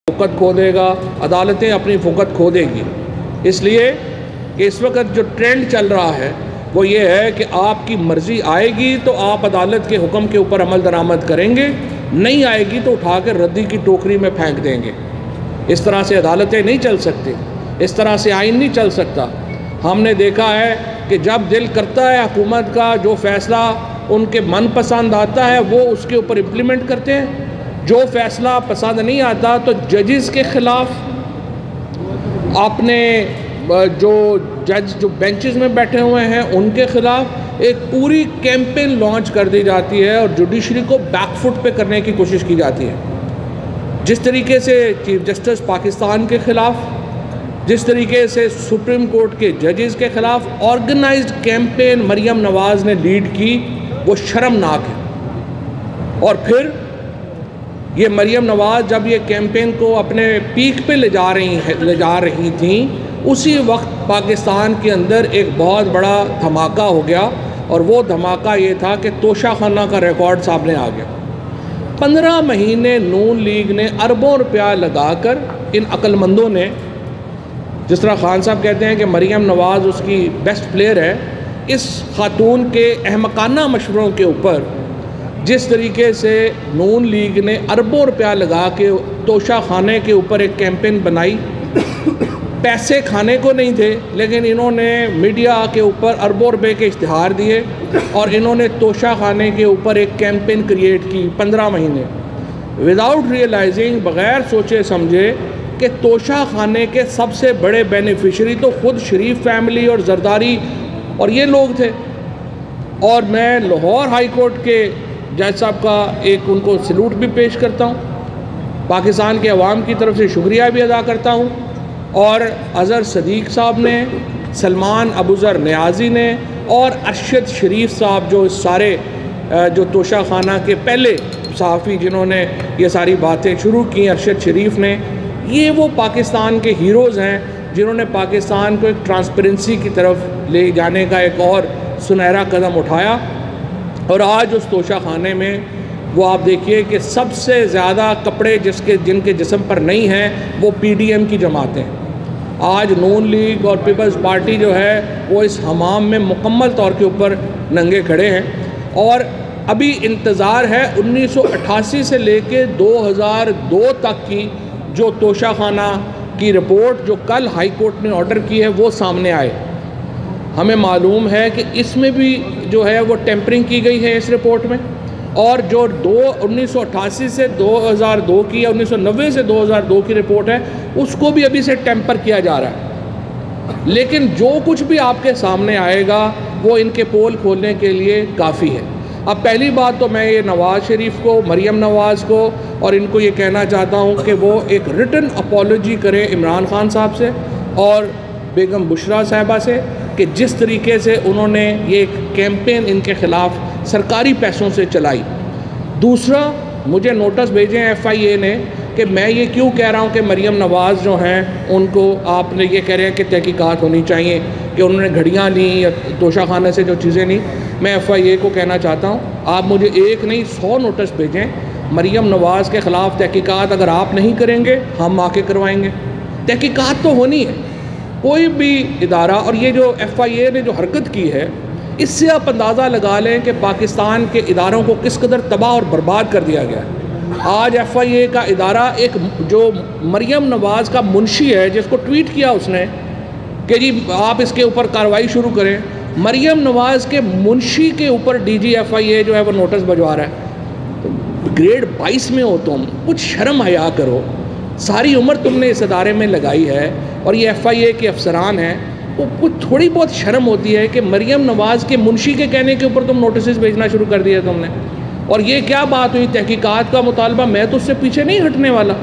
فقت کھو دے گا، عدالتیں اپنی فقت کھو دیں گی۔ اس لیے کہ اس وقت جو ٹرینڈ چل رہا ہے وہ یہ ہے کہ آپ کی مرضی آئے گی تو آپ عدالت کے حکم کے اوپر عمل درآمد کریں گے، نہیں آئے گی تو اٹھا کے ردی کی ٹوکری میں پھینک دیں گے۔ اس طرح سے عدالتیں نہیں چل سکتی، اس طرح سے آئین نہیں چل سکتا۔ ہم نے دیکھا ہے کہ جب دل کرتا ہے حکومت کا جو فیصلہ ان کے من پسند آتا ہے وہ اس کے اوپر امپلیمنٹ کرتے ہیں، جو فیصلہ پسند نہیں آتا تو ججز کے خلاف اپنے جو جج جو بینچز میں بیٹھے ہوئے ہیں ان کے خلاف ایک پوری کیمپین لانچ کر دی جاتی ہے اور جوڈیشری کو بیک فٹ پہ کرنے کی کوشش کی جاتی ہے۔ جس طریقے سے چیف جسٹس پاکستان کے خلاف، جس طریقے سے سپریم کورٹ کے ججز کے خلاف آرگنائزڈ کیمپین مریم نواز نے لیڈ کی، وہ شرمناک ہے۔ اور پھر یہ مریم نواز جب یہ کیمپین کو اپنے پیک پہ لے جا رہی تھیں، اسی وقت پاکستان کے اندر ایک بہت بڑا دھماکہ ہو گیا، اور وہ دھماکہ یہ تھا کہ توشہ خانہ کا ریکارڈ سامنے آ گیا۔ 15 مہینے نون لیگ نے اربوں روپیہ لگا کر، ان عقل مندوں نے، جس طرح خان صاحب کہتے ہیں کہ مریم نواز اس کی بیسٹ پلیئر ہے، اس خاتون کے احمقانہ مشوروں کے اوپر جس طریقے سے نون لیگ نے اربوں روپیہ لگا کے توشہ خانے کے اوپر ایک کیمپین بنائی، پیسے کھانے کو نہیں تھے لیکن انہوں نے میڈیا کے اوپر اربوں روپے کے اشتہار دیے اور انہوں نے توشہ خانے کے اوپر ایک کیمپین کریٹ کی 15 مہینے وداؤٹ ریئلائزنگ، بغیر سوچے سمجھے کہ توشہ خانے کے سب سے بڑے بینیفیشری تو خود شریف فیملی اور زرداری اور یہ لوگ تھے۔ اور میں لاہور ہائی کورٹ کے جج صاحب کا ایک ان کو سلوٹ بھی پیش کرتا ہوں، پاکستان کے عوام کی طرف سے شکریہ بھی ادا کرتا ہوں، اور اظہر صدیق صاحب نے، سلمان ابوذر نیازی نے اور ارشد شریف صاحب جو سارے جو توشہ خانہ کے پہلے صحافی جنہوں نے یہ ساری باتیں شروع کی، ارشد شریف نے، یہ وہ پاکستان کے ہیروز ہیں جنہوں نے پاکستان کو ایک ٹرانسپیرنسی کی طرف لے جانے کا ایک اور سنہرا قدم اٹھایا۔ اور آج اس توشہ خانے میں وہ آپ دیکھیے کہ سب سے زیادہ کپڑے جن کے جسم پر نہیں ہیں وہ پی ڈی ایم کی جماعتیں۔ آج نون لیگ اور پیپلز پارٹی جو ہے وہ اس حمام میں مکمل طور کے اوپر ننگے کھڑے ہیں، اور ابھی انتظار ہے 1988 سے لے کے 2002 تک کی جو توشہ خانہ کی رپورٹ جو کل ہائی کورٹ نے آرڈر کی ہے وہ سامنے آئے۔ ہمیں معلوم ہے کہ اس میں بھی جو ہے وہ ٹیمپرنگ کی گئی ہے اس رپورٹ میں، اور جو 1988 سے 2002 کی یا 1990 سے 2002 کی رپورٹ ہے اس کو بھی ابھی سے ٹیمپر کیا جا رہا ہے۔ لیکن جو کچھ بھی آپ کے سامنے آئے گا وہ ان کے پول کھولنے کے لیے کافی ہے۔ اب پہلی بات تو میں یہ نواز شریف کو، مریم نواز کو اور ان کو یہ کہنا چاہتا ہوں کہ وہ ایک ریٹن اپالوجی کریں عمران خان صاحب سے اور بیگم بشرا صاحبہ سے کہ جس طریقے سے انہوں نے یہ ایک کیمپین ان کے خلاف سرکاری پیسوں سے چلائی۔ دوسرا، مجھے نوٹس بھیجیں ایف آئی اے نے کہ میں یہ کیوں کہہ رہا ہوں کہ مریم نواز جو ہیں ان کو آپ نے یہ کہہ رہے ہیں کہ تحقیقات ہونی چاہیے کہ انہوں نے گھڑیاں لیں یا توشہ خانے سے جو چیزیں لیں۔ میں ایف آئی اے کو کہنا چاہتا ہوں آپ مجھے ایک نہیں 100 نوٹس بھیجیں مریم نواز کے خلاف تحقیقات، اگر آپ نہیں کریں گے ہم آ کے کروائیں گے۔ تحقیقات تو ہونی ہے، کوئی بھی ادارہ، اور یہ جو ایف آئی اے نے جو حرکت کی ہے اس سے آپ اندازہ لگا لیں کہ پاکستان کے اداروں کو کس قدر تباہ اور برباد کر دیا گیا ہے۔ آج ایف آئی اے کا ادارہ ایک جو مریم نواز کا منشی ہے جس کو ٹویٹ کیا اس نے کہ جی آپ اس کے اوپر کارروائی شروع کریں، مریم نواز کے منشی کے اوپر ڈی جی ایف آئی اے جو ہے وہ نوٹس بھجوا رہا ہے۔ گریڈ 22 میں ہو تم، کچھ شرم حیا کرو، ساری عمر تم نے اس ادارے میں لگائی ہے اور یہ ایف آئی اے کے افسران ہیں، وہ کچھ تھوڑی بہت شرم ہوتی ہے کہ مریم نواز کے منشی کے کہنے کے اوپر تم نوٹسز بھیجنا شروع کر دیا تم نے۔ اور یہ کیا بات ہوئی تحقیقات کا مطالبہ، میں تو اس سے پیچھے نہیں ہٹنے والا۔